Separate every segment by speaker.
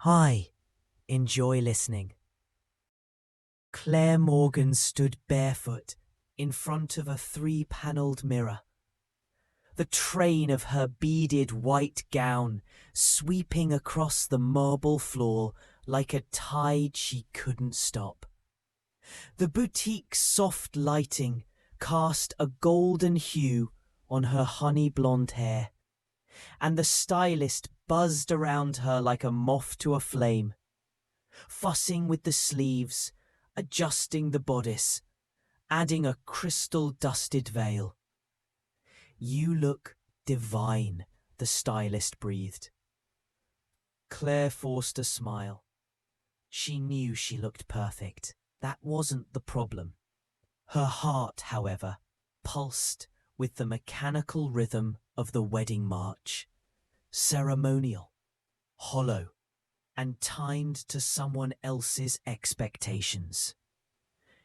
Speaker 1: Hi, enjoy listening. Claire Morgan stood barefoot in front of a three-panelled mirror, the train of her beaded white gown sweeping across the marble floor like a tide she couldn't stop. The boutique's soft lighting cast a golden hue on her honey blonde hair, and the stylist buzzed around her like a moth to a flame, fussing with the sleeves, adjusting the bodice, adding a crystal-dusted veil. "You look divine," the stylist breathed. Claire forced a smile. She knew she looked perfect. That wasn't the problem. Her heart, however, pulsed with the mechanical rhythm of the wedding march, ceremonial, hollow, and timed to someone else's expectations.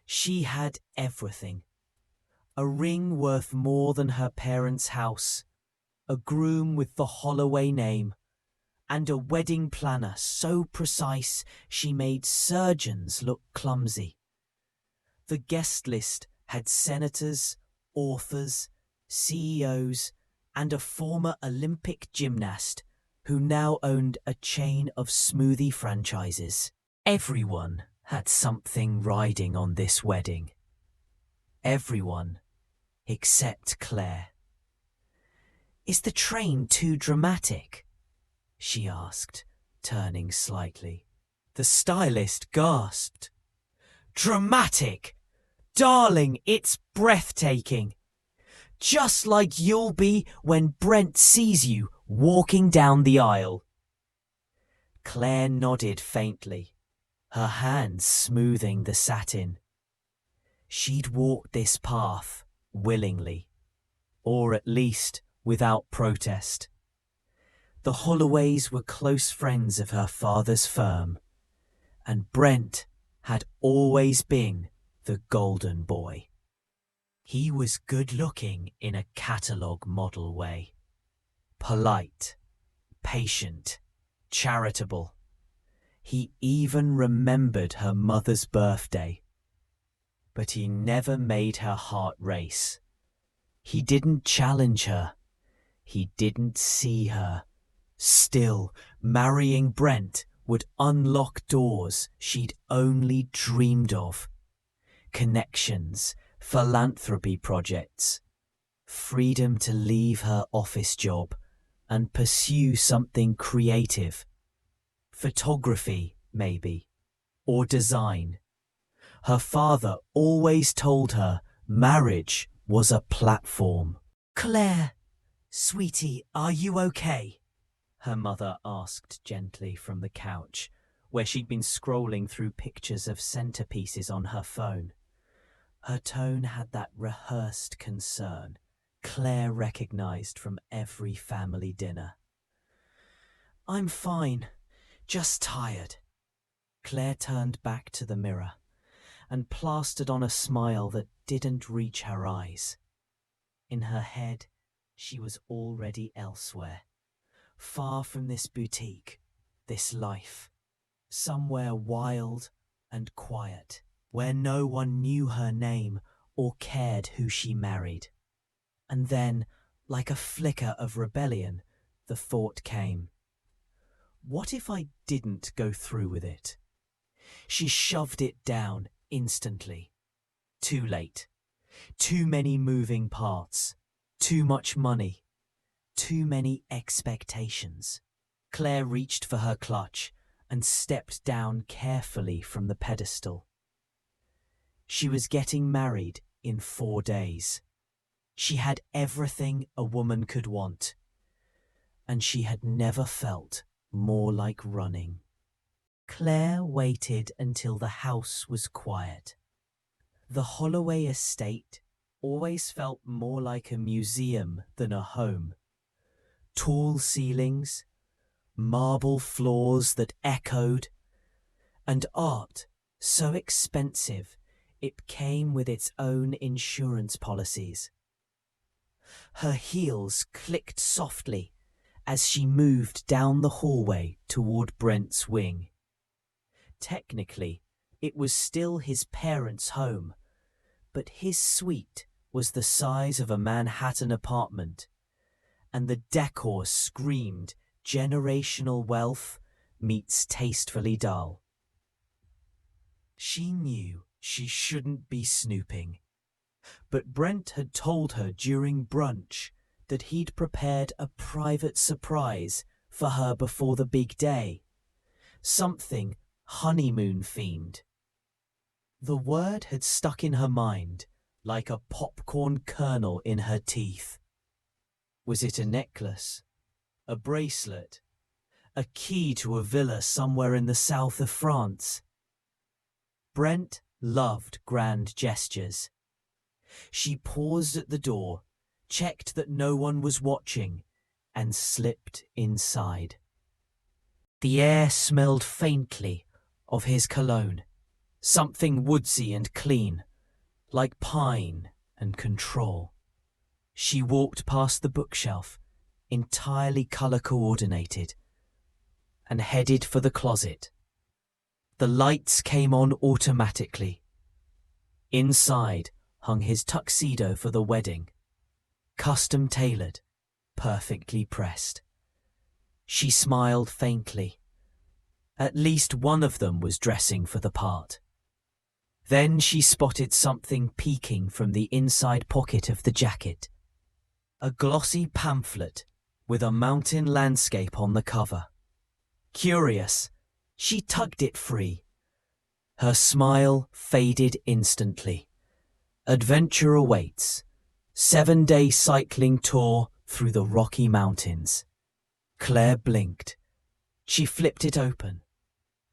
Speaker 1: She had everything. A ring worth more than her parents' house, a groom with the Holloway name, and a wedding planner so precise she made surgeons look clumsy. The guest list had senators, authors, CEOs, and a former Olympic gymnast who now owned a chain of smoothie franchises. Everyone had something riding on this wedding. Everyone except Claire. "Is the train too dramatic?" she asked, turning slightly. The stylist gasped. "Dramatic? Darling, it's breathtaking. Just like you'll be when Brent sees you walking down the aisle." Claire nodded faintly, her hands smoothing the satin. She'd walked this path willingly, or at least without protest. The Holloways were close friends of her father's firm, and Brent had always been the golden boy. He was good-looking in a catalogue model way, polite, patient, charitable. He even remembered her mother's birthday. But he never made her heart race. He didn't challenge her. He didn't see her. Still, marrying Brent would unlock doors she'd only dreamed of. Connections, philanthropy projects, freedom to leave her office job and pursue something creative. Photography, maybe, or design. Her father always told her marriage was a platform. "Claire, sweetie, are you okay?" her mother asked gently from the couch, where she'd been scrolling through pictures of centerpieces on her phone. Her tone had that rehearsed concern Claire recognized from every family dinner. "I'm fine, just tired." Claire turned back to the mirror and plastered on a smile that didn't reach her eyes. In her head, she was already elsewhere, far from this boutique, this life, somewhere wild and quiet, where no one knew her name or cared who she married. And then, like a flicker of rebellion, the thought came, what if I didn't go through with it? She shoved it down instantly. Too late. Too many moving parts. Too much money. Too many expectations. Claire reached for her clutch and stepped down carefully from the pedestal. She was getting married in 4 days. She had everything a woman could want, and she had never felt more like running. Claire waited until the house was quiet. The Holloway estate always felt more like a museum than a home. Tall ceilings, marble floors that echoed, and art so expensive it came with its own insurance policies. Her heels clicked softly as she moved down the hallway toward Brent's wing. Technically, it was still his parents' home, but his suite was the size of a Manhattan apartment, and the decor screamed generational wealth meets tastefully dull. She knew she shouldn't be snooping, but Brent had told her during brunch that he'd prepared a private surprise for her before the big day, something honeymoon-themed. The word had stuck in her mind like a popcorn kernel in her teeth. Was it a necklace? A bracelet? A key to a villa somewhere in the south of France? Brent loved grand gestures. She paused at the door, checked that no one was watching, and slipped inside. The air smelled faintly of his cologne, something woodsy and clean, like pine and control. She walked past the bookshelf, entirely color-coordinated, and headed for the closet. The lights came on automatically. Inside hung his tuxedo for the wedding, custom-tailored, perfectly pressed. She smiled faintly. At least one of them was dressing for the part. Then she spotted something peeking from the inside pocket of the jacket. A glossy pamphlet with a mountain landscape on the cover. Curious, she tugged it free. Her smile faded instantly. Adventure awaits. 7-day cycling tour through the Rocky Mountains. Claire blinked. She flipped it open.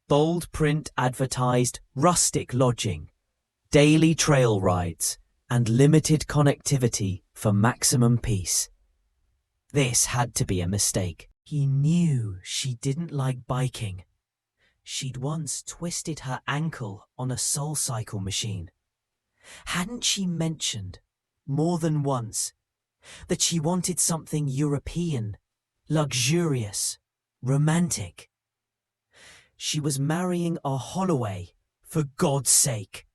Speaker 1: Bold print advertised rustic lodging, daily trail rides, and limited connectivity for maximum peace. This had to be a mistake. He knew she didn't like biking. She'd once twisted her ankle on a SoulCycle machine. Hadn't she mentioned, more than once, that she wanted something European, luxurious, romantic? She was marrying a Holloway, for God's sake.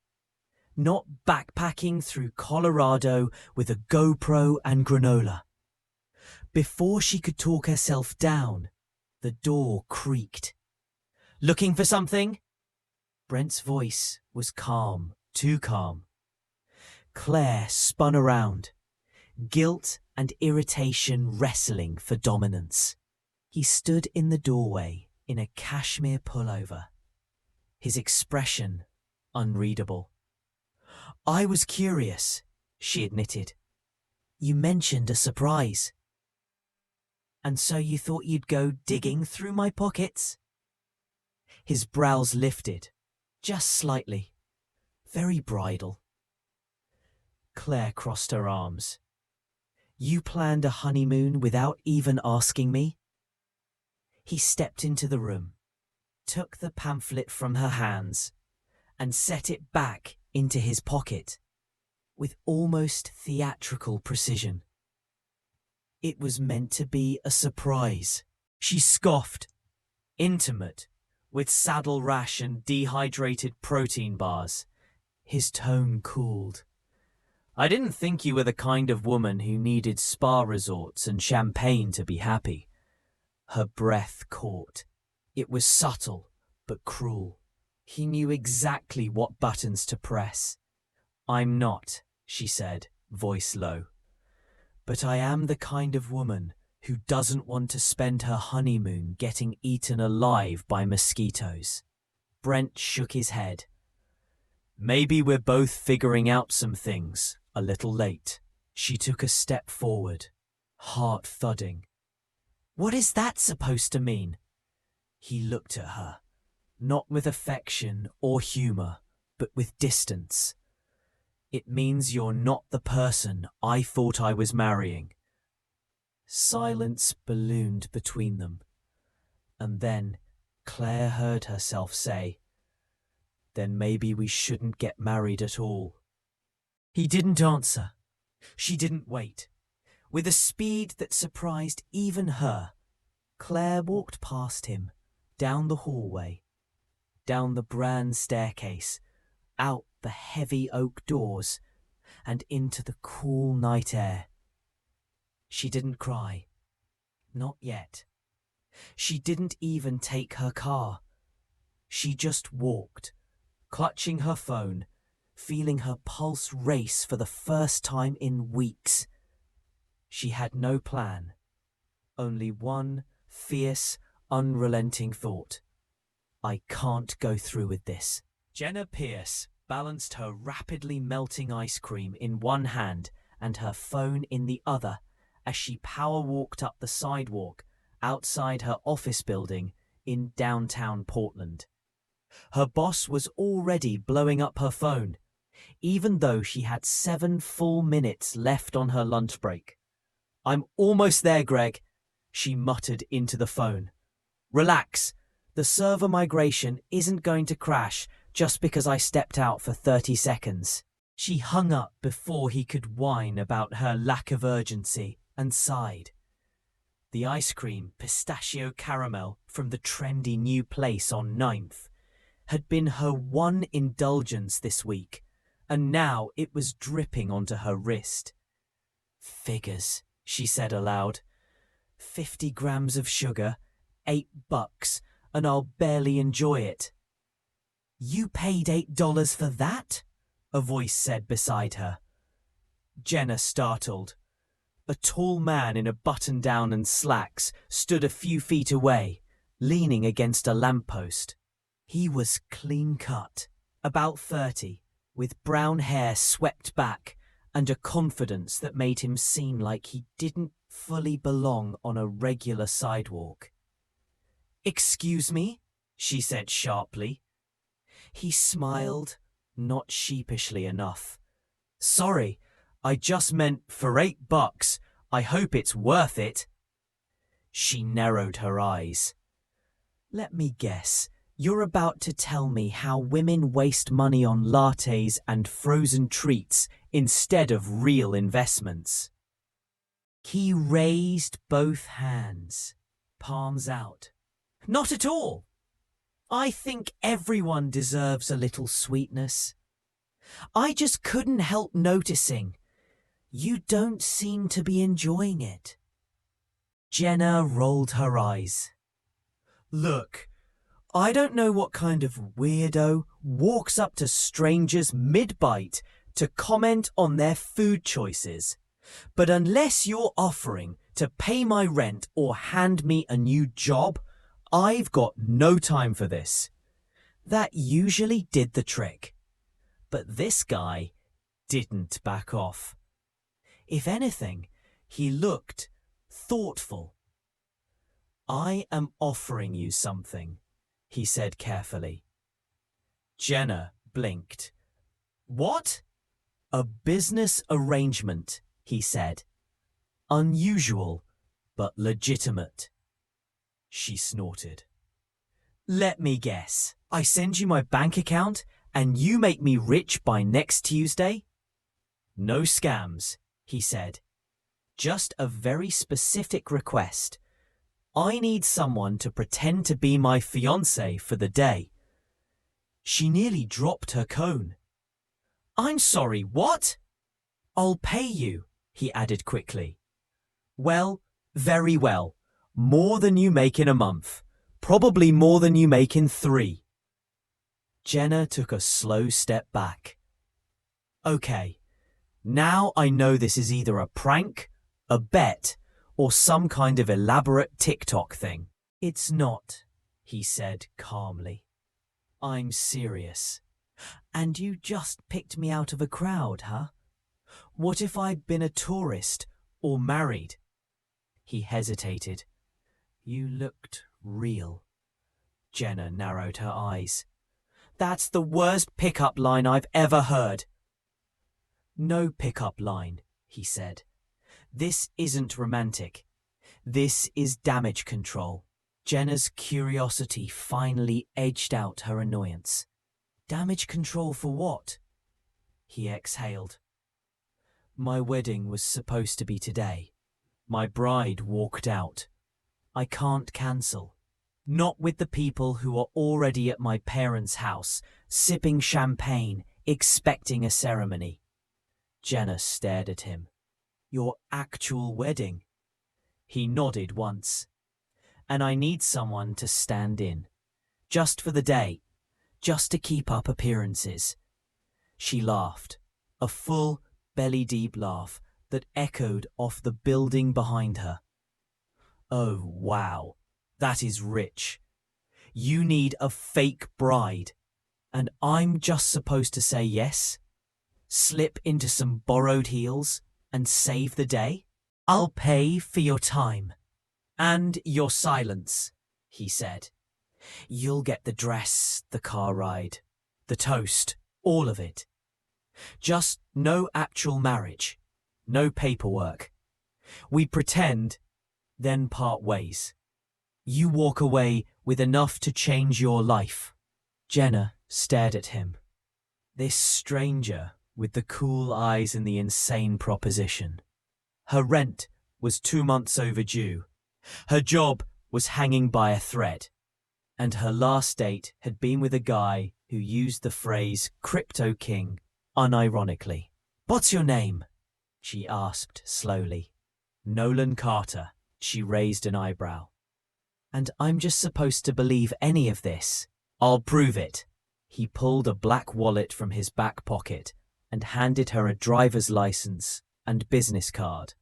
Speaker 1: Not backpacking through Colorado with a GoPro and granola. Before she could talk herself down, the door creaked. "Looking for something?" Brent's voice was calm, too calm. Claire spun around, guilt and irritation wrestling for dominance. He stood in the doorway in a cashmere pullover, his expression unreadable. "I was curious," she admitted. "You mentioned a surprise. And so you thought you'd go digging through my pockets?" His brows lifted, just slightly, very bridal. Claire crossed her arms. "You planned a honeymoon without even asking me?" He stepped into the room, took the pamphlet from her hands, and set it back into his pocket, with almost theatrical precision. It was meant to be a surprise. She scoffed. Intimate, with saddle rash and dehydrated protein bars. His tone cooled. "I didn't think you were the kind of woman who needed spa resorts and champagne to be happy." Her breath caught. It was subtle, but cruel. He knew exactly what buttons to press. "I'm not," she said, voice low. "But I am the kind of woman who doesn't want to spend her honeymoon getting eaten alive by mosquitoes." Brent shook his head. "Maybe we're both figuring out some things a little late." She took a step forward, heart thudding. "What is that supposed to mean?" He looked at her, not with affection or humor, but with distance. "It means you're not the person I thought I was marrying." Silence ballooned between them, and then Claire heard herself say, "Then maybe we shouldn't get married at all." He didn't answer. She didn't wait. With a speed that surprised even her, Claire walked past him, down the hallway, down the bran staircase, out the heavy oak doors, and into the cool night air. She didn't cry. Not yet. She didn't even take her car. She just walked, clutching her phone, feeling her pulse race for the first time in weeks. She had no plan, only one fierce, unrelenting thought. I can't go through with this. Jenna Pierce balanced her rapidly melting ice cream in one hand and her phone in the other as she power-walked up the sidewalk outside her office building in downtown Portland. Her boss was already blowing up her phone, even though she had 7 full minutes left on her lunch break. "I'm almost there, Greg," she muttered into the phone. "Relax. The server migration isn't going to crash just because I stepped out for 30 seconds. She hung up before he could whine about her lack of urgency and sighed. The ice cream, pistachio caramel from the trendy new place on 9th, had been her one indulgence this week, and now it was dripping onto her wrist. "Figures," she said aloud. 50 grams of sugar, $8, and I'll barely enjoy it. "You paid $8 for that?" a voice said beside her. Jenna startled. A tall man in a button-down and slacks stood a few feet away, leaning against a lamppost. He was clean-cut, about 30, with brown hair swept back and a confidence that made him seem like he didn't fully belong on a regular sidewalk. "Excuse me?" she said sharply. He smiled, not sheepishly enough. "Sorry, I just meant for $8. I hope it's worth it." She narrowed her eyes. "Let me guess. You're about to tell me how women waste money on lattes and frozen treats instead of real investments." He raised both hands, palms out. "Not at all. I think everyone deserves a little sweetness. I just couldn't help noticing. You don't seem to be enjoying it." Jenna rolled her eyes. "Look, I don't know what kind of weirdo walks up to strangers mid-bite to comment on their food choices, but unless you're offering to pay my rent or hand me a new job, I've got no time for this." That usually did the trick. But this guy didn't back off. If anything, he looked thoughtful. "I am offering you something," he said carefully. Jenna blinked. "What?" "A business arrangement," he said. "Unusual, but legitimate." She snorted. "Let me guess. I send you my bank account and you make me rich by next Tuesday?" "No scams," he said. "Just a very specific request. I need someone to pretend to be my fiancé for the day." She nearly dropped her cone. "I'm sorry, what?" "I'll pay you," he added quickly. "Well, very well. More than you make in a month. Probably more than you make in 3. Jenna took a slow step back. "Okay, now I know this is either a prank, a bet, or some kind of elaborate TikTok thing." "It's not," he said calmly. "I'm serious. And you just picked me out of a crowd, huh? What if I'd been a tourist or married?" He hesitated. "You looked real." Jenna narrowed her eyes. "That's the worst pickup line I've ever heard." "No pickup line," he said. "This isn't romantic. This is damage control." Jenna's curiosity finally edged out her annoyance. "Damage control for what?" He exhaled. "My wedding was supposed to be today. My bride walked out. I can't cancel. Not with the people who are already at my parents' house, sipping champagne, expecting a ceremony. Jenna stared at him. Your actual wedding? He nodded once. And I need someone to stand in. Just for the day. Just to keep up appearances. She laughed. A full, belly-deep laugh that echoed off the building behind her. Oh, wow. That is rich. You need a fake bride. And I'm just supposed to say yes? Slip into some borrowed heels and save the day? I'll pay for your time. And your silence, he said. You'll get the dress, the car ride, the toast, all of it. Just no actual marriage. No paperwork. We pretend, then part ways. You walk away with enough to change your life. Jenna stared at him. This stranger with the cool eyes and the insane proposition. Her rent was 2 months overdue. Her job was hanging by a thread. And her last date had been with a guy who used the phrase crypto king unironically. What's your name? She asked slowly. Nolan Carter. She raised an eyebrow. And I'm just supposed to believe any of this. I'll prove it. He pulled a black wallet from his back pocket and handed her a driver's license and business card.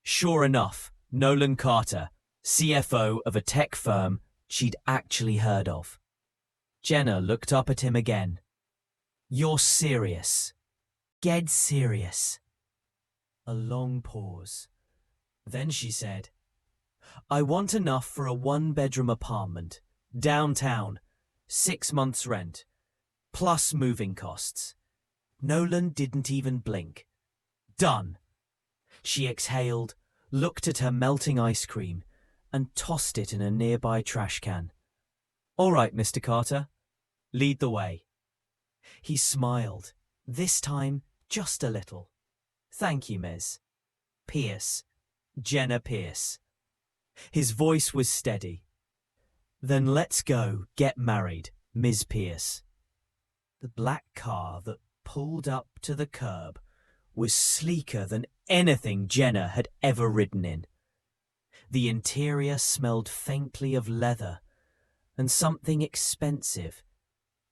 Speaker 1: Sure enough, Nolan Carter, CFO of a tech firm she'd actually heard of. Jenna looked up at him again. You're serious. Dead serious. A long pause. Then she said, I want enough for a 1-bedroom apartment, downtown, 6 months rent, plus moving costs. Nolan didn't even blink. Done. She exhaled, looked at her melting ice cream, and tossed it in a nearby trash can. All right, Mr. Carter, lead the way. He smiled, this time just a little. Thank you, Ms. Pierce. Jenna Pierce. His voice was steady. Then let's go get married, Ms. Pierce. The black car that pulled up to the curb was sleeker than anything Jenna had ever ridden in. The interior smelled faintly of leather and something expensive,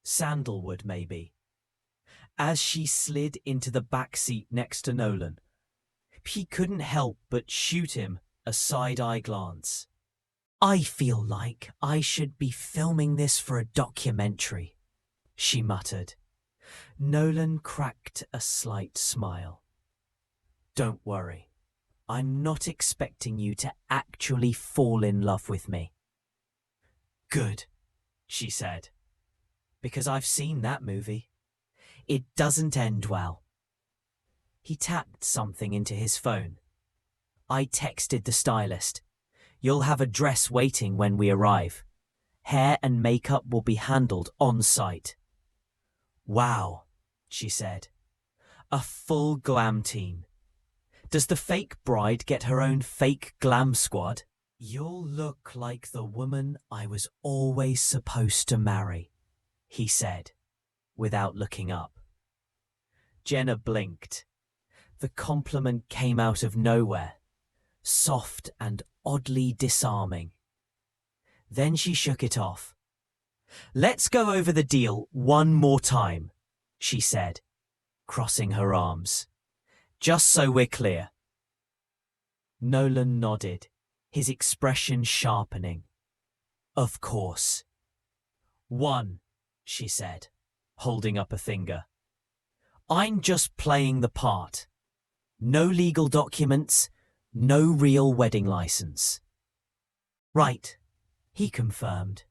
Speaker 1: sandalwood maybe. As she slid into the back seat next to Nolan, he couldn't help but shoot him a side-eye glance. I feel like I should be filming this for a documentary, she muttered. Nolan cracked a slight smile. Don't worry. I'm not expecting you to actually fall in love with me. Good, she said, because I've seen that movie. It doesn't end well. He tapped something into his phone. I texted the stylist. You'll have a dress waiting when we arrive. Hair and makeup will be handled on site. Wow, she said. A full glam team. Does the fake bride get her own fake glam squad? You'll look like the woman I was always supposed to marry, he said, without looking up. Jenna blinked. The compliment came out of nowhere, soft and oddly disarming. Then she shook it off. Let's go over the deal one more time, she said, crossing her arms. Just so we're clear. Nolan nodded, his expression sharpening. Of course. 1, she said, holding up a finger. I'm just playing the part. No legal documents, no real wedding license. Right, he confirmed.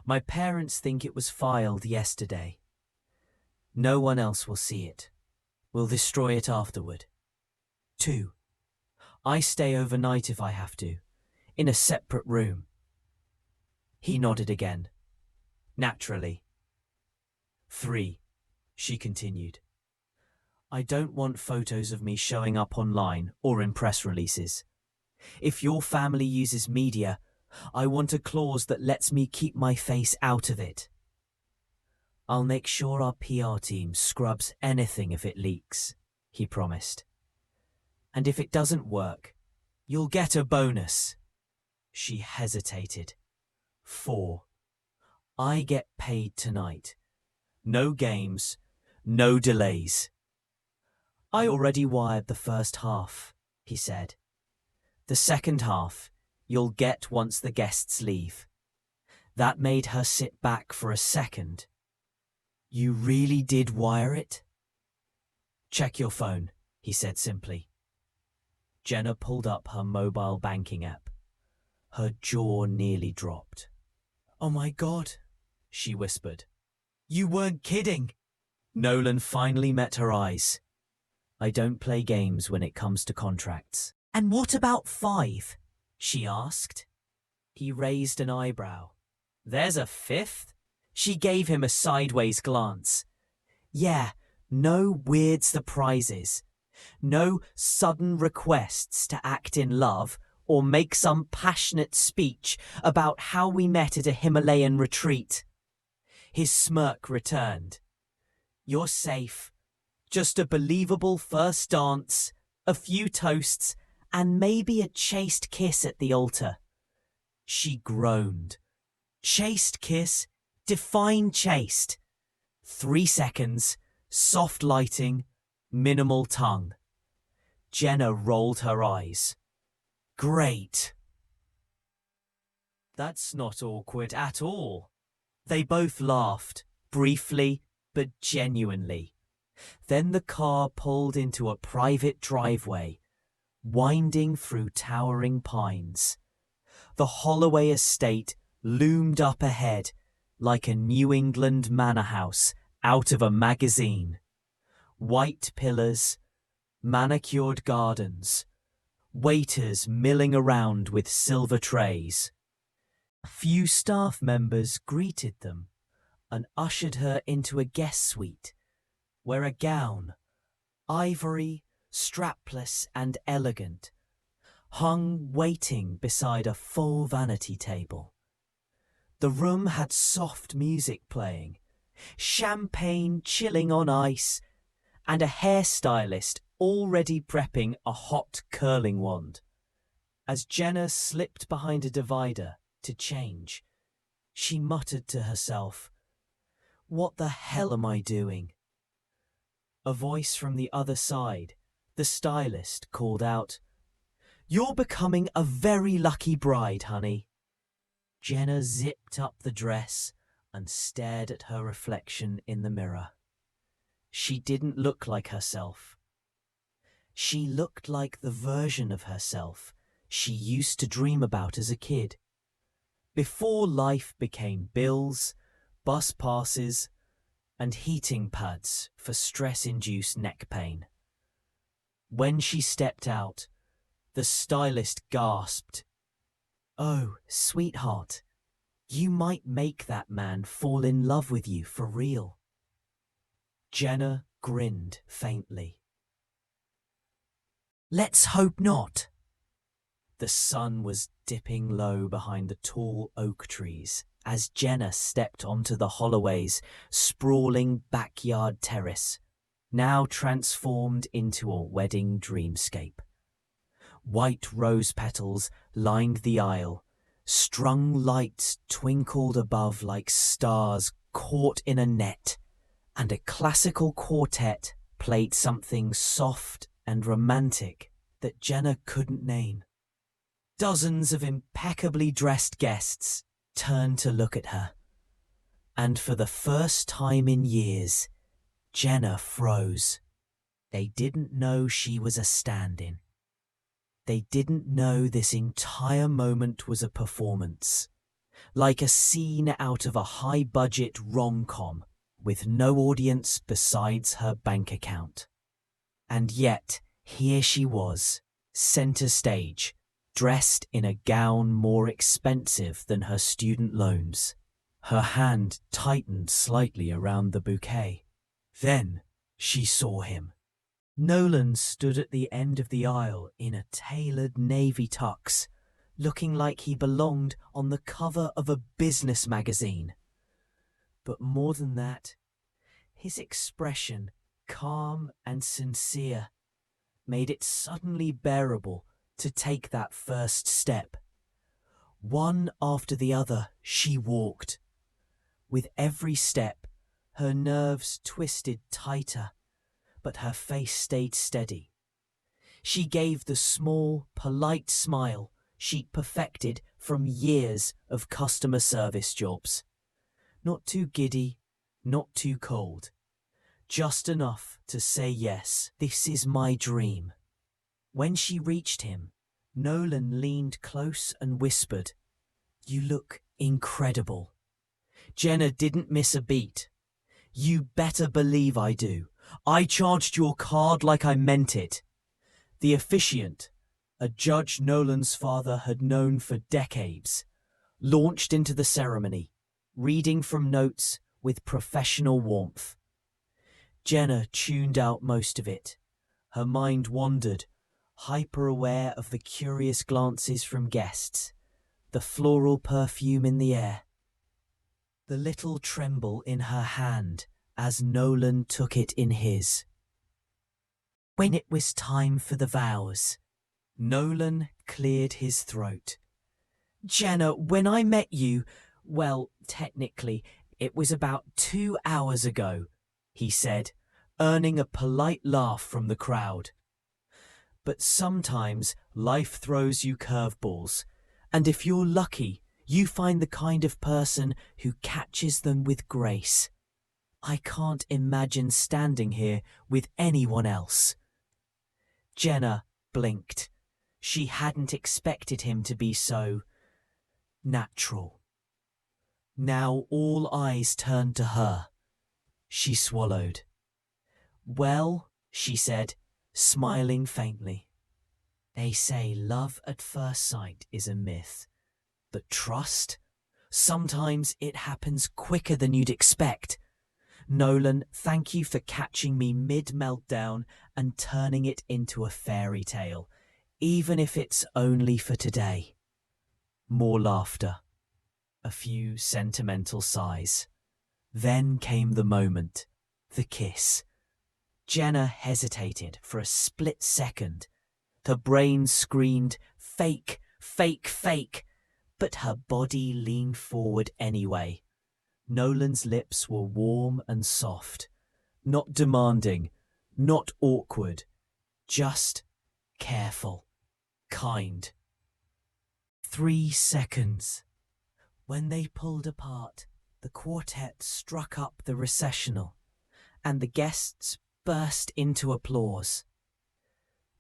Speaker 1: My parents think it was filed yesterday. No one else will see it. We'll destroy it afterward. 2, I stay overnight if I have to, in a separate room. He nodded again. Naturally. 3, she continued. I don't want photos of me showing up online or in press releases. If your family uses media, I want a clause that lets me keep my face out of it. I'll make sure our PR team scrubs anything if it leaks, he promised. And if it doesn't work, you'll get a bonus. She hesitated. 4. I get paid tonight. No games, no delays. I already wired the first half, he said. The second half, you'll get once the guests leave. That made her sit back for a second. You really did wire it? Check your phone, he said simply. Jenna pulled up her mobile banking app. Her jaw nearly dropped. Oh my God, she whispered. You weren't kidding. Nolan finally met her eyes. I don't play games when it comes to contracts. And what about 5? She asked. He raised an eyebrow. There's a 5th? She gave him a sideways glance. Yeah, no weird surprises. No sudden requests to act in love or make some passionate speech about how we met at a Himalayan retreat. His smirk returned. You're safe. Just a believable first dance, a few toasts, and maybe a chaste kiss at the altar. She groaned. Chaste kiss? Define chaste. 3 seconds, soft lighting, minimal tongue. Jenna rolled her eyes. Great. That's not awkward at all. They both laughed, briefly but genuinely. Then the car pulled into a private driveway, winding through towering pines. The Holloway estate loomed up ahead like a New England manor house out of a magazine. White pillars, manicured gardens, waiters milling around with silver trays. A few staff members greeted them and ushered her into a guest suite, where a gown, ivory, strapless and elegant, hung waiting beside a full vanity table. The room had soft music playing, champagne chilling on ice, and a hairstylist already prepping a hot curling wand. As Jenna slipped behind a divider to change, she muttered to herself, "What the hell am I doing?" A voice from the other side, the stylist, called out, "You're becoming a very lucky bride, honey." Jenna zipped up the dress and stared at her reflection in the mirror. She didn't look like herself. She looked like the version of herself she used to dream about as a kid, before life became bills, bus passes, and heating pads for stress-induced neck pain. When she stepped out, the stylist gasped, "Oh, sweetheart, you might make that man fall in love with you for real." Jenna grinned faintly. Let's hope not. The sun was dipping low behind the tall oak trees as Jenna stepped onto the Holloway's sprawling backyard terrace, now transformed into a wedding dreamscape. White rose petals lined the aisle, strung lights twinkled above like stars caught in a net, and a classical quartet played something soft and romantic that Jenna couldn't name. Dozens of impeccably dressed guests turned to look at her, and for the first time in years, Jenna froze. They didn't know she was a stand-in. They didn't know this entire moment was a performance, like a scene out of a high-budget rom-com with no audience besides her bank account. And yet, here she was, center stage, dressed in a gown more expensive than her student loans. Her hand tightened slightly around the bouquet. Then she saw him. Nolan stood at the end of the aisle in a tailored navy tux, looking like he belonged on the cover of a business magazine. But more than that, his expression, calm and sincere, made it suddenly bearable to take that first step. One after the other, she walked. With every step, her nerves twisted tighter, but her face stayed steady. She gave the small, polite smile she'd perfected from years of customer service jobs. Not too giddy, not too cold. Just enough to say yes, this is my dream. When she reached him, Nolan leaned close and whispered, "You look incredible." Jenna didn't miss a beat. "You better believe I do. I charged your card like I meant it." The officiant, a judge Nolan's father had known for decades, launched into the ceremony, reading from notes with professional warmth. Jenna tuned out most of it. Her mind wandered, hyper-aware of the curious glances from guests, the floral perfume in the air, the little tremble in her hand as Nolan took it in his. When it was time for the vows, Nolan cleared his throat. "Jenna, when I met you, well, technically, it was about 2 hours ago," he said, earning a polite laugh from the crowd. But sometimes life throws you curveballs, and if you're lucky, you find the kind of person who catches them with grace. I can't imagine standing here with anyone else. Jenna blinked. She hadn't expected him to be so natural. Now all eyes turned to her. She swallowed. "Well," she said, smiling faintly, "they say love at first sight is a myth. But trust? Sometimes it happens quicker than you'd expect. Nolan, thank you for catching me mid-meltdown and turning it into a fairy tale, even if it's only for today." More laughter. A few sentimental sighs. Then came the moment, the kiss. Jenna hesitated for a split second. Her brain screamed, "Fake, fake, fake," but her body leaned forward anyway. Nolan's lips were warm and soft, not demanding, not awkward, just careful, kind. 3 seconds. When they pulled apart, the quartet struck up the recessional, and the guests burst into applause.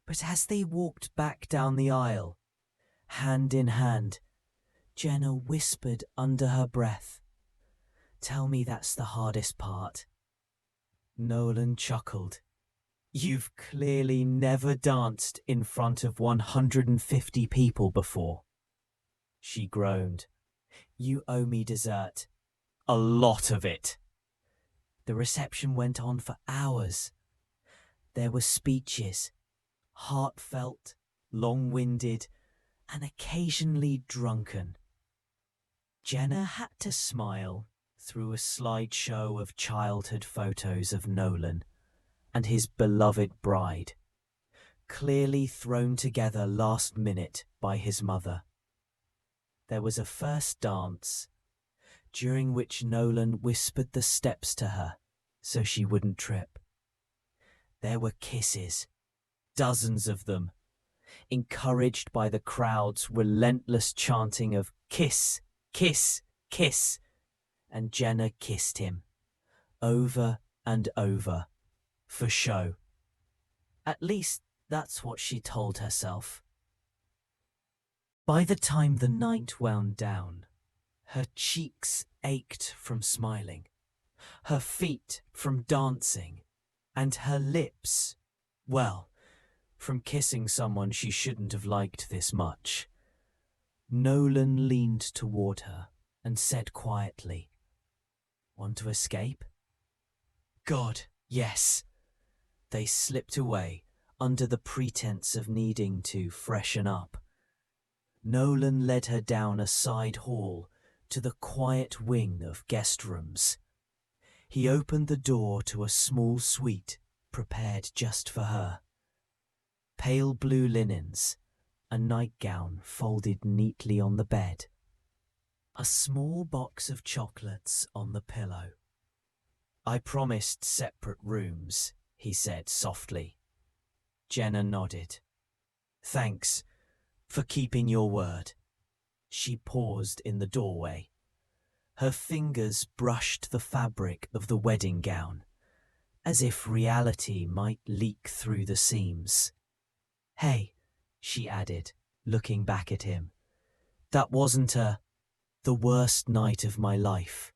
Speaker 1: But as they walked back down the aisle, hand in hand, Jenna whispered under her breath, "Tell me that's the hardest part." Nolan chuckled. "You've clearly never danced in front of 150 people before." She groaned. "You owe me dessert. A lot of it." The reception went on for hours. There were speeches, heartfelt, long-winded, and occasionally drunken. Jenna had to smile through a slideshow of childhood photos of Nolan and his beloved bride, clearly thrown together last minute by his mother. There was a first dance, during which Nolan whispered the steps to her so she wouldn't trip. There were kisses, dozens of them, encouraged by the crowd's relentless chanting of "kiss, kiss, kiss," and Jenna kissed him, over and over, for show. At least that's what she told herself. By the time the night wound down, her cheeks ached from smiling, her feet from dancing, and her lips, well, from kissing someone she shouldn't have liked this much. Nolan leaned toward her and said quietly, "Want to escape?" God, yes. They slipped away under the pretense of needing to freshen up. Nolan led her down a side hall to the quiet wing of guest rooms. He opened the door to a small suite prepared just for her. Pale blue linens, a nightgown folded neatly on the bed, a small box of chocolates on the pillow. "I promised separate rooms," he said softly. Jenna nodded. "Thanks for keeping your word." She paused in the doorway. Her fingers brushed the fabric of the wedding gown, as if reality might leak through the seams. "Hey," she added, looking back at him, "that wasn't the worst night of my life."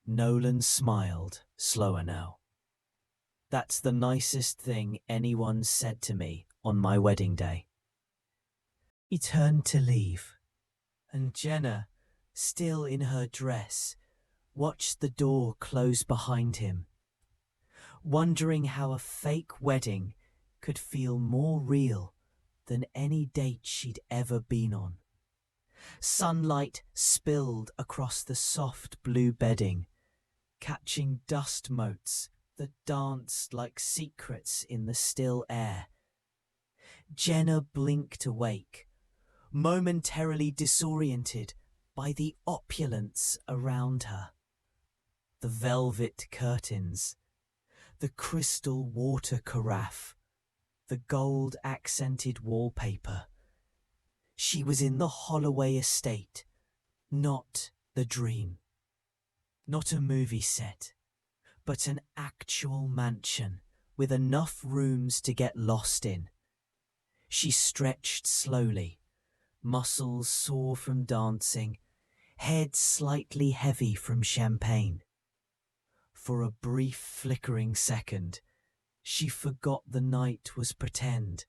Speaker 1: Nolan smiled, slower now. "That's the nicest thing anyone said to me on my wedding day." He turned to leave, and Jenna, still in her dress, watched the door close behind him, wondering how a fake wedding could feel more real than any date she'd ever been on. Sunlight spilled across the soft blue bedding, catching dust motes that danced like secrets in the still air. Jenna blinked awake, momentarily disoriented by the opulence around her. The velvet curtains, the crystal water carafe, the gold-accented wallpaper. She was in the Holloway estate, not the dream. Not a movie set, but an actual mansion with enough rooms to get lost in. She stretched slowly, muscles sore from dancing, head slightly heavy from champagne. For a brief flickering second, she forgot the night was pretend.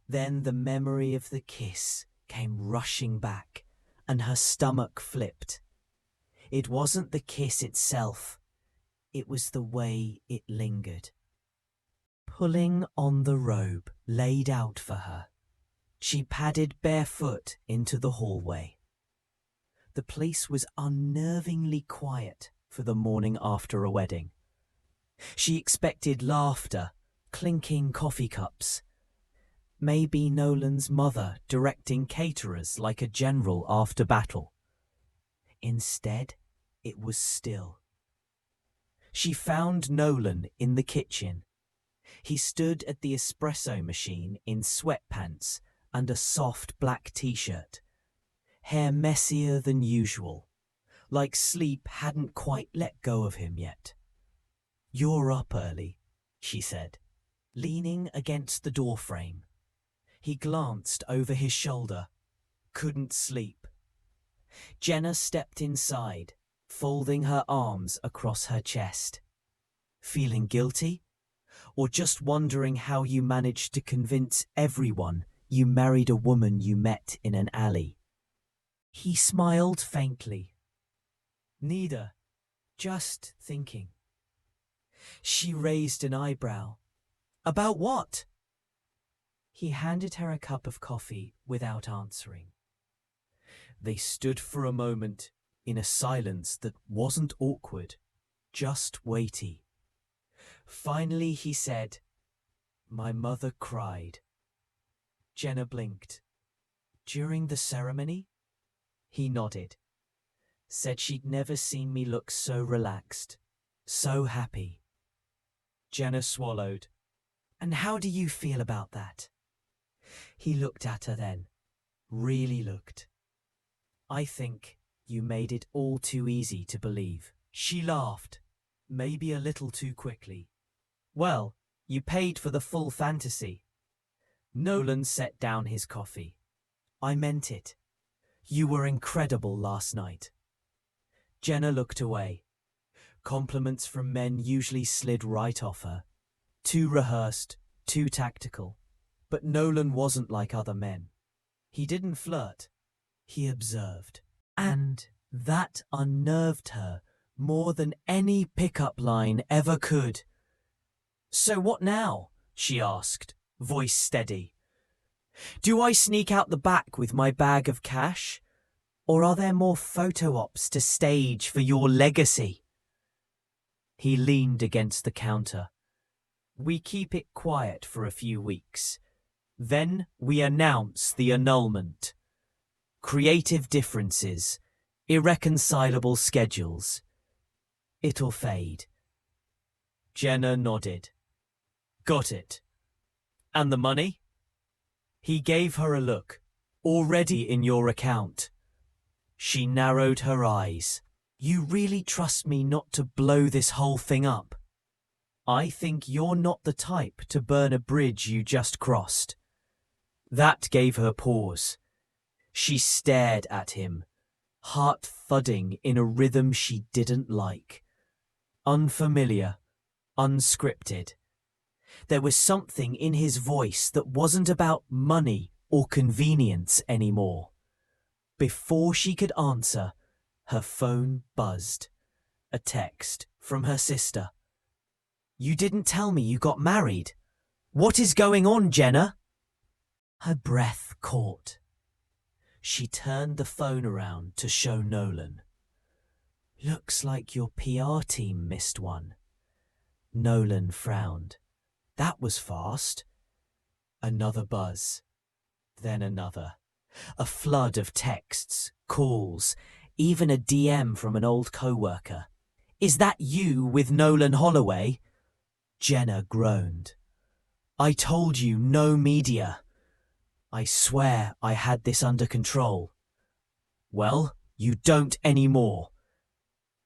Speaker 1: Then the memory of the kiss came rushing back, and her stomach flipped. It wasn't the kiss itself, it was the way it lingered. Pulling on the robe laid out for her, she padded barefoot into the hallway. The place was unnervingly quiet for the morning after a wedding. She expected laughter, clinking coffee cups. Maybe Nolan's mother directing caterers like a general after battle. Instead, it was still. She found Nolan in the kitchen. He stood at the espresso machine in sweatpants and a soft black t-shirt, hair messier than usual, like sleep hadn't quite let go of him yet. "You're up early," she said, leaning against the doorframe. He glanced over his shoulder. Couldn't sleep. Jenna stepped inside, folding her arms across her chest. "Feeling guilty? Or just wondering how you managed to convince everyone you married a woman you met in an alley?" He smiled faintly. "Neither. Just thinking." She raised an eyebrow. "About what?" He handed her a cup of coffee without answering. They stood for a moment in a silence that wasn't awkward, just weighty. Finally he said, "My mother cried." Jenna blinked. "During the ceremony?" He nodded. "Said she'd never seen me look so relaxed, so happy." Jenna swallowed. "And how do you feel about that?" He looked at her then, really looked. "I think you made it all too easy to believe." She laughed, maybe a little too quickly. "Well, you paid for the full fantasy." Nolan set down his coffee. "I meant it. You were incredible last night." Jenna looked away. Compliments from men usually slid right off her. Too rehearsed, too tactical. But Nolan wasn't like other men. He didn't flirt. He observed. And that unnerved her more than any pickup line ever could. "So what now?" she asked, voice steady. "Do I sneak out the back with my bag of cash? Or are there more photo ops to stage for your legacy?" He leaned against the counter. "We keep it quiet for a few weeks. Then we announce the annulment. Creative differences, irreconcilable schedules. It'll fade." Jenna nodded. "Got it. And the money?" He gave her a look. "Already in your account." She narrowed her eyes. "You really trust me not to blow this whole thing up? I think you're not the type to burn a bridge you just crossed." That gave her pause. She stared at him, heart thudding in a rhythm she didn't like. Unfamiliar, unscripted. There was something in his voice that wasn't about money or convenience anymore. Before she could answer, her phone buzzed. A text from her sister. "You didn't tell me you got married. What is going on, Jenna?" Her breath caught. She turned the phone around to show Nolan. "Looks like your PR team missed one." Nolan frowned. "That was fast." Another buzz. Then another. A flood of texts, calls, even a DM from an old co-worker. "Is that you with Nolan Holloway?" Jenna groaned. "I told you no media. I swear I had this under control." "Well, you don't anymore."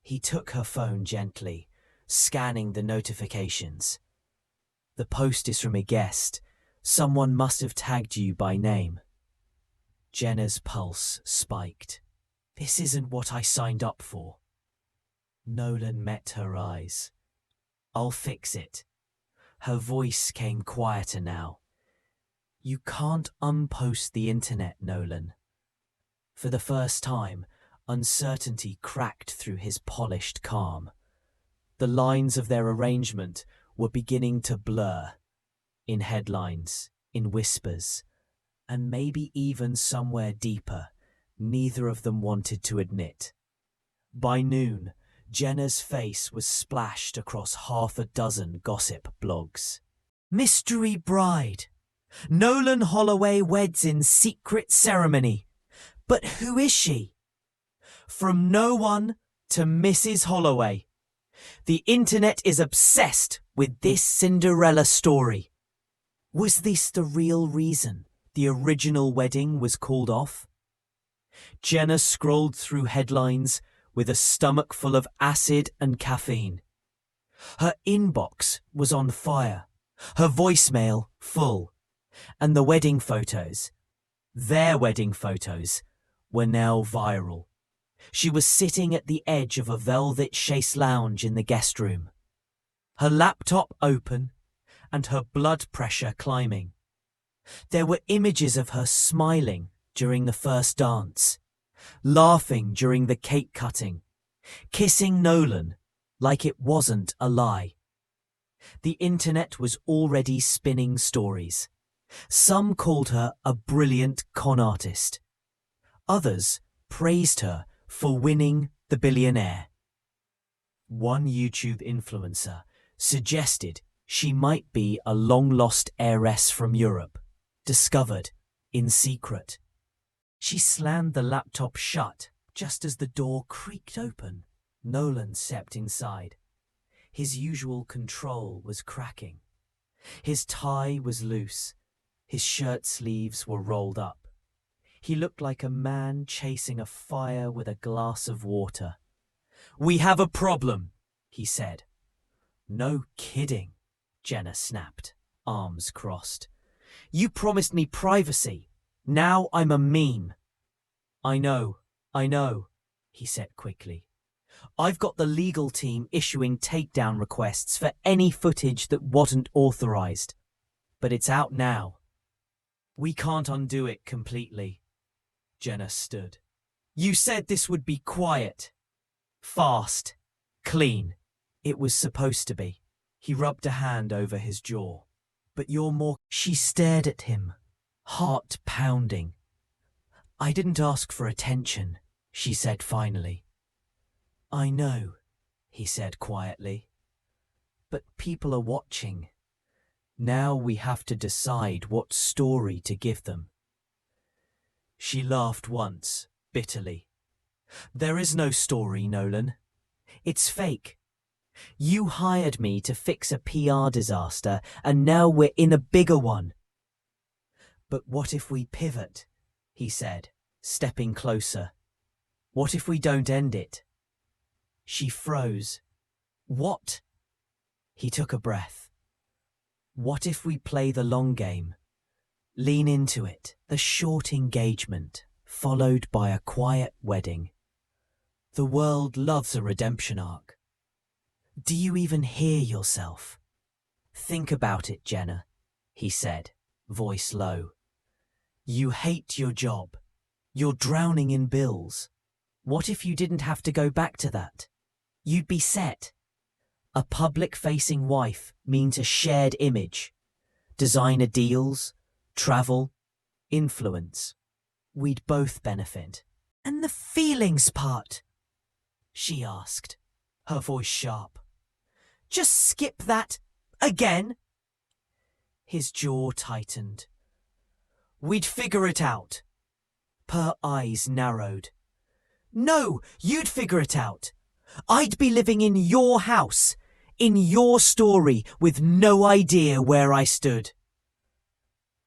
Speaker 1: He took her phone gently, scanning the notifications. "The post is from a guest. Someone must have tagged you by name." Jenna's pulse spiked. "This isn't what I signed up for." Nolan met her eyes. "I'll fix it." Her voice came quieter now. "You can't unpost the internet, Nolan." For the first time, uncertainty cracked through his polished calm. The lines of their arrangement were beginning to blur. In headlines, in whispers, and maybe even somewhere deeper, neither of them wanted to admit. By noon, Jenna's face was splashed across half a dozen gossip blogs. "Mystery bride. Nolan Holloway weds in secret ceremony. But who is she? From no one to Mrs. Holloway. The internet is obsessed with this Cinderella story." Was this the real reason the original wedding was called off? Jenna scrolled through headlines with a stomach full of acid and caffeine. Her inbox was on fire, her voicemail full, and the wedding photos, their wedding photos, were now viral. She was sitting at the edge of a velvet chaise lounge in the guest room, her laptop open and her blood pressure climbing. There were images of her smiling during the first dance, laughing during the cake cutting, kissing Nolan like it wasn't a lie. The internet was already spinning stories. Some called her a brilliant con artist. Others praised her for winning the billionaire. One YouTube influencer suggested she might be a long-lost heiress from Europe, discovered in secret. She slammed the laptop shut just as the door creaked open. Nolan stepped inside. His usual control was cracking. His tie was loose. His shirt sleeves were rolled up. He looked like a man chasing a fire with a glass of water. "We have a problem," he said. "No kidding," Jenna snapped, arms crossed. "You promised me privacy. Now I'm a meme." I know, he said quickly. "I've got the legal team issuing takedown requests for any footage that wasn't authorized. But it's out now." "We can't undo it completely." Jenna stood. "You said this would be quiet. Fast. Clean. It was supposed to be." He rubbed a hand over his jaw. But you're more... She stared at him, heart pounding. I didn't ask for attention, she said finally. I know, he said quietly. But people are watching. Now we have to decide what story to give them. She laughed once, bitterly. There is no story, Nolan. It's fake. You hired me to fix a PR disaster, and now we're in a bigger one. But what if we pivot? He said, stepping closer. What if we don't end it? She froze. What? He took a breath. What if we play the long game? Lean into it. The short engagement, followed by a quiet wedding. The world loves a redemption arc. Do you even hear yourself? Think about it, Jenna, he said, voice low. You hate your job. You're drowning in bills. What if you didn't have to go back to that? You'd be set. A public-facing wife means a shared image. Designer deals, travel, influence. We'd both benefit. And the feelings part? She asked, her voice sharp. Just skip that again? His jaw tightened. We'd figure it out. Her eyes narrowed. No, you'd figure it out. I'd be living in your house, in your story, with no idea where I stood.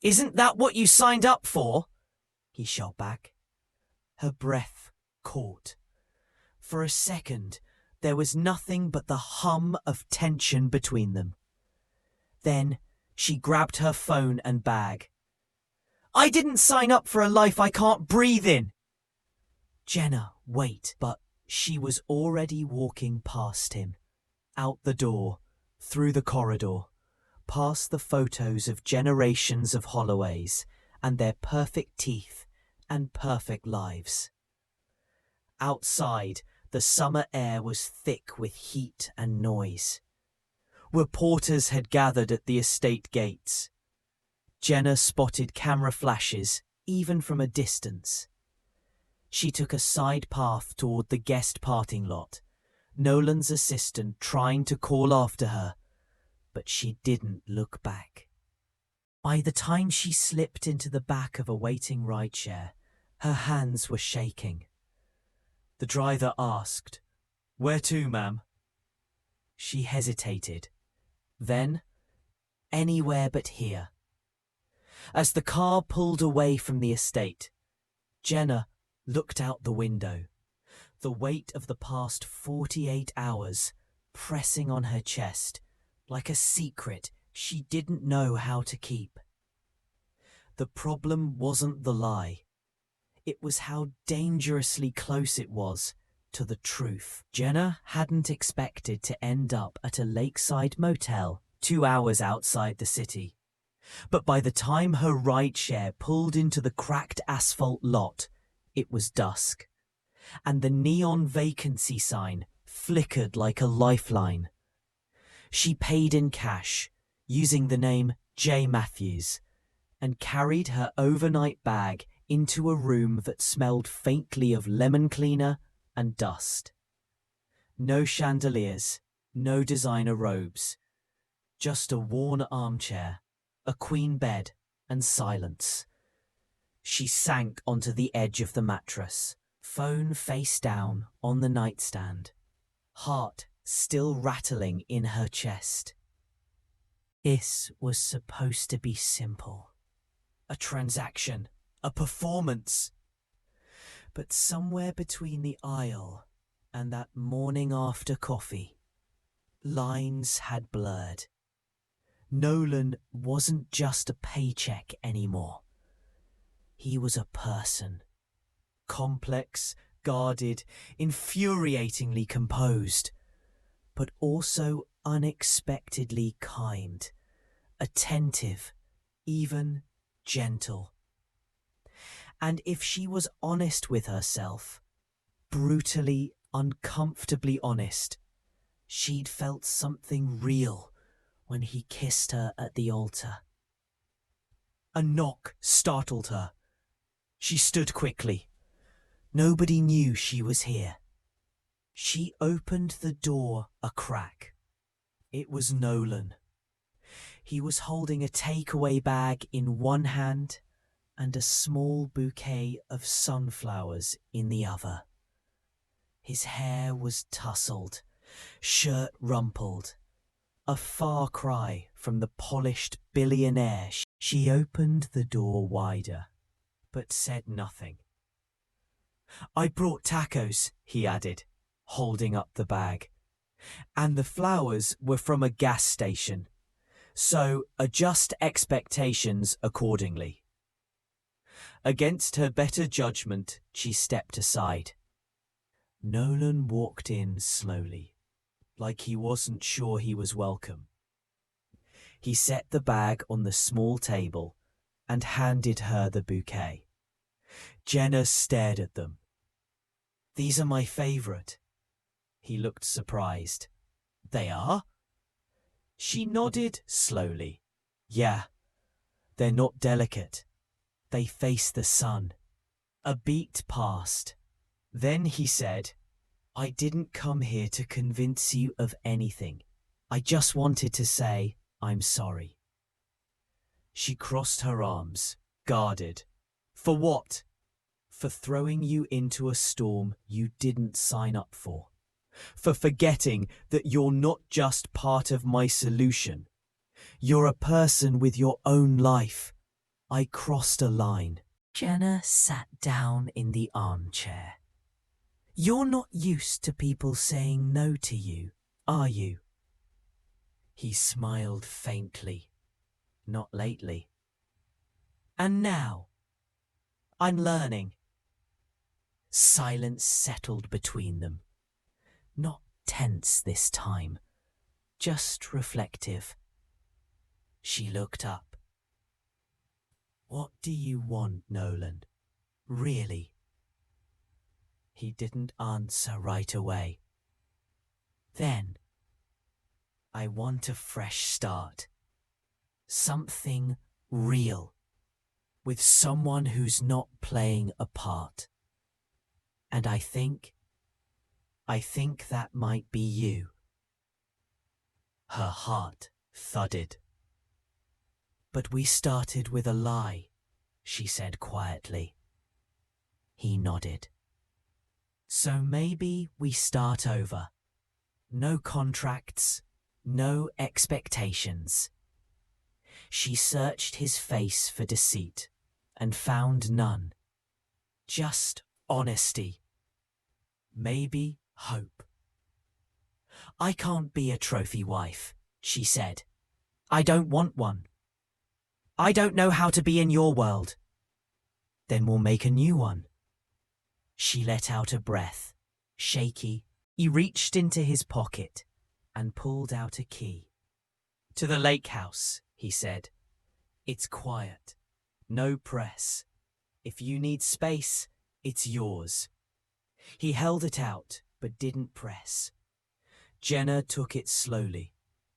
Speaker 1: Isn't that what you signed up for? He shot back. Her breath caught. For a second, there was nothing but the hum of tension between them. Then she grabbed her phone and bag. I didn't sign up for a life I can't breathe in. Jenna, wait, but she was already walking past him, out the door, through the corridor, past the photos of generations of Holloways and their perfect teeth and perfect lives. Outside, the summer air was thick with heat and noise. Reporters had gathered at the estate gates. Jenna spotted camera flashes, even from a distance. She took a side path toward the guest parking lot, Nolan's assistant trying to call after her, but she didn't look back. By the time she slipped into the back of a waiting rideshare, her hands were shaking. The driver asked, Where to, ma'am? She hesitated. Then, anywhere but here. As the car pulled away from the estate, Jenna looked out the window, the weight of the past 48 hours pressing on her chest like a secret she didn't know how to keep. The problem wasn't the lie. It was how dangerously close it was to the truth. Jenna hadn't expected to end up at a lakeside motel 2 hours outside the city. But by the time her rideshare pulled into the cracked asphalt lot, it was dusk, and the neon vacancy sign flickered like a lifeline. She paid in cash, using the name Jenna Matthews, and carried her overnight bag into a room that smelled faintly of lemon cleaner and dust. No chandeliers, no designer robes, just a worn armchair, a queen bed, and silence. She sank onto the edge of the mattress, phone face down on the nightstand, heart still rattling in her chest. This was supposed to be simple. A transaction, a performance. But somewhere between the aisle and that morning after coffee, lines had blurred. Nolan wasn't just a paycheck anymore. He was a person. Complex, guarded, infuriatingly composed, but also unexpectedly kind, attentive, even gentle. And if she was honest with herself, brutally, uncomfortably honest, she'd felt something real when he kissed her at the altar. A knock startled her. She stood quickly. Nobody knew she was here. She opened the door a crack. It was Nolan. He was holding a takeaway bag in one hand and a small bouquet of sunflowers in the other. His hair was tousled, shirt rumpled, a far cry from the polished billionaire. She opened the door wider, but said nothing. "I brought tacos," he added, holding up the bag. "And the flowers were from a gas station, so adjust expectations accordingly." Against her better judgment, she stepped aside. Nolan walked in slowly, like he wasn't sure he was welcome. He set the bag on the small table and handed her the bouquet. Jenna stared at them. "These are my favorite." He looked surprised. "They are?" She nodded slowly. "Yeah, they're not delicate. They face the sun." A beat passed. Then he said, "I didn't come here to convince you of anything. I just wanted to say I'm sorry." She crossed her arms, guarded. "For what?" "For throwing you into a storm you didn't sign up for. For forgetting that you're not just part of my solution. You're a person with your own life. I crossed a line." Jenna sat down in the armchair. "You're not used to people saying no to you, are you?" He smiled faintly. "Not lately." "And now?" "I'm learning." Silence settled between them. Not tense this time, just reflective. She looked up. "What do you want, Nolan? Really?" He didn't answer right away. Then, "I want a fresh start. Something real. With someone who's not playing a part. And I think that might be you." Her heart thudded. "But we started with a lie," she said quietly. He nodded. "So maybe we start over. No contracts, no expectations." She searched his face for deceit and found none. Just honesty. Maybe hope. "I can't be a trophy wife," she said. "I don't want one. I don't know how to be in your world." "Then we'll make a new one." She let out a breath, shaky. He reached into his pocket and pulled out a key. "To the lake house," he said. "It's quiet. No press. If you need space, it's yours." He held it out, but didn't press. Jenna took it slowly,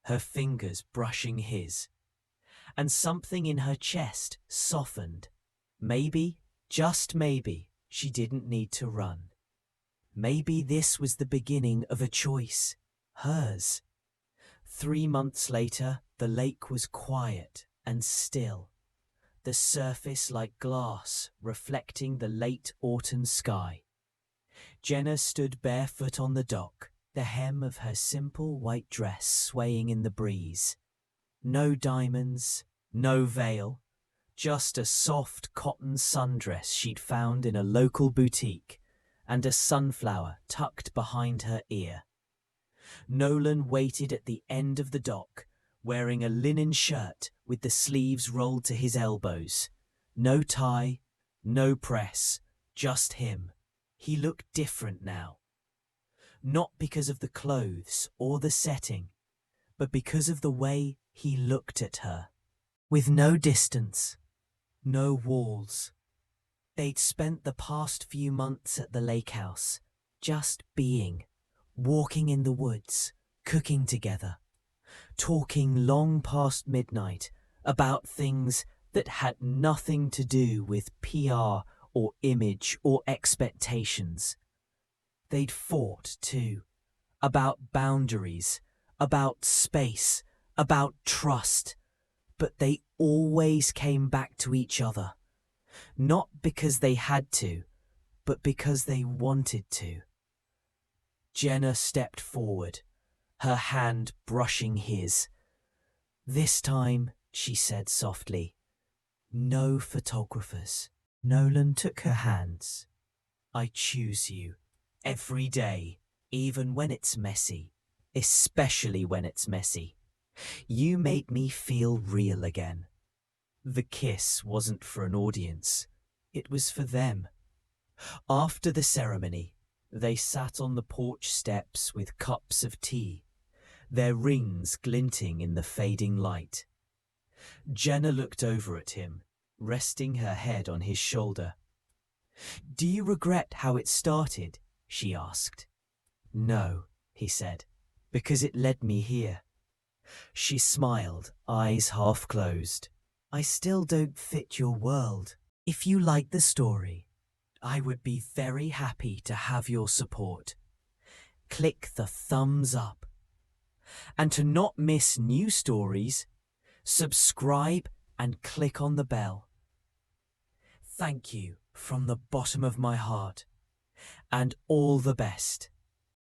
Speaker 1: her fingers brushing his. And something in her chest softened. Maybe, just maybe, she didn't need to run. Maybe this was the beginning of a choice, hers. 3 months later, the lake was quiet and still, the surface like glass reflecting the late autumn sky. Jenna stood barefoot on the dock, the hem of her simple white dress swaying in the breeze. No diamonds, no veil, just a soft cotton sundress she'd found in a local boutique and a sunflower tucked behind her ear. Nolan waited at the end of the dock, wearing a linen shirt with the sleeves rolled to his elbows. No tie, no press, just him. He looked different now. Not because of the clothes or the setting, but because of the way he looked at her. With no distance, no walls. They'd spent the past few months at the lake house, just being, walking in the woods, cooking together, talking long past midnight about things that had nothing to do with PR or image or expectations. They'd fought, too, about boundaries, about space, about trust, but they always came back to each other, not because they had to, but because they wanted to. Jenna stepped forward, her hand brushing his. "This time," she said softly, "no photographers." Nolan took her hands. "I choose you every day, even when it's messy, especially when it's messy. You make me feel real again." The kiss wasn't for an audience. It was for them. After the ceremony, they sat on the porch steps with cups of tea, their rings glinting in the fading light. Jenna looked over at him, resting her head on his shoulder. "Do you regret how it started?" she asked. "No," he said, "because it led me here." She smiled, eyes half closed. "I still don't fit your world. If you like the story, I would be very happy to have your support. Click the thumbs up. And to not miss new stories, subscribe and click on the bell. Thank you from the bottom of my heart, and all the best."